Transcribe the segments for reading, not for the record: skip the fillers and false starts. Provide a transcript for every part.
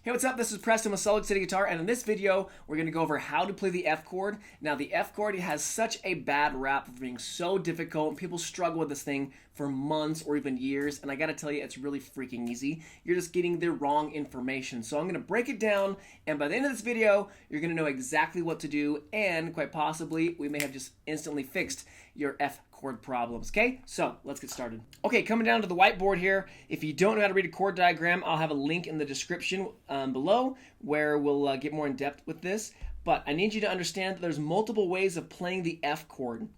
Hey, what's up? This is Preston with 𝗂𝐨𝐧𝐧𝐞𝐜 Guitar, and in this video, we're going to go over how to play the F chord. Now, the F chord has such a bad rap of being so difficult, and people struggle with this thing for months or even years, and I gotta tell you, it's really freaking easy. You're just getting the wrong information. So I'm going to break it down, and by the end of this video, you're going to know exactly what to do, and quite possibly, we may have just instantly fixed your F chord problems, okay? So, let's get started. Okay, coming down to the whiteboard here, if you don't know how to read a chord diagram, I'll have a link in the description below where we'll get more in depth with this. But I need you to understand that there's multiple ways of playing the F chord.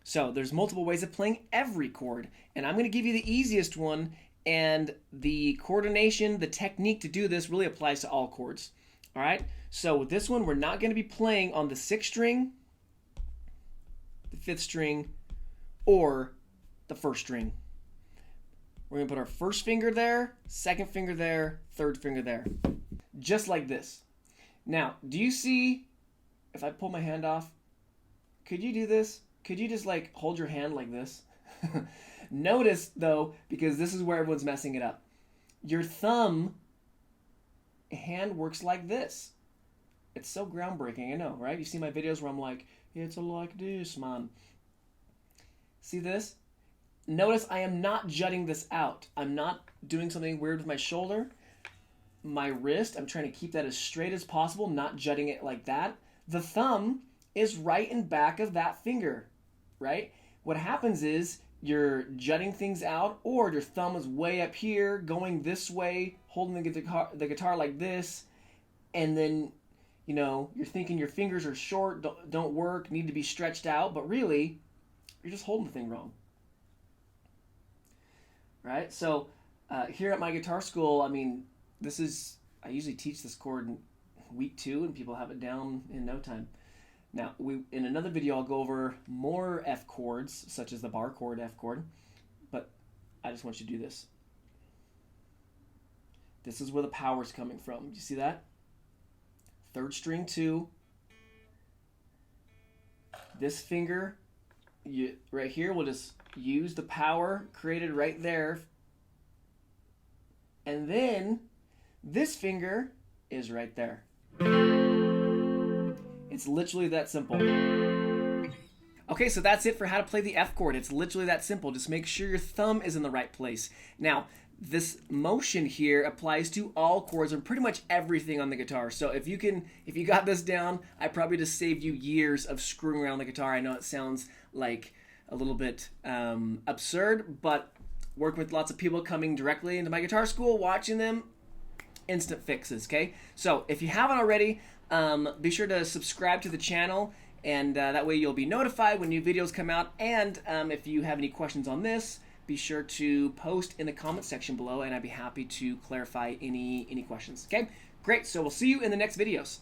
So, there's multiple ways of playing every chord, and I'm going to give you the easiest one, and the coordination, the technique to do this really applies to all chords. All right? So, with this one, we're not going to be playing on the 6th string, the 5th string, or the 1st string. We're going to put our 1st finger there, 2nd finger there, 3rd finger there. Just like this. Now, do you see, if I pull my hand off, could you do this? Could you just like hold your hand like this? Notice though, because this is where everyone's messing it up. Your thumb hand works like this. It's so groundbreaking, I know, right? You see my videos where I'm like, it's like this, man. See this? Notice I am not jutting this out. I'm not doing something weird with my shoulder. My wrist, I'm trying to keep that as straight as possible, not jutting it like that. The thumb is right in back of that finger, right? What happens is you're jutting things out, or your thumb is way up here, going this way, holding the guitar like this, and then, you know, you're thinking your fingers are short, don't work, need to be stretched out, but really, you're just holding the thing wrong. Right? So here at my guitar school, I mean, I usually teach this chord in week 2, and people have it down in no time. Now, in another video, I'll go over more F chords, such as the bar chord, F chord, but I just want you to do this. This is where the power is coming from. Do you see that? 3rd string 2. This finger, right here, we'll just use the power created right there. And then this finger is right there. It's literally that simple. Okay, so that's it for how to play the F chord. It's literally that simple. Just make sure your thumb is in the right place. Now, this motion here applies to all chords and pretty much everything on the guitar. So if you got this down, I probably just saved you years of screwing around the guitar. I know it sounds like a little bit absurd, but working with lots of people coming directly into my guitar school, watching them, instant fixes, okay? So if you haven't already, be sure to subscribe to the channel, and that way you'll be notified when new videos come out. And if you have any questions on this, be sure to post in the comment section below, and I'd be happy to clarify any questions, okay? Great, so we'll see you in the next videos.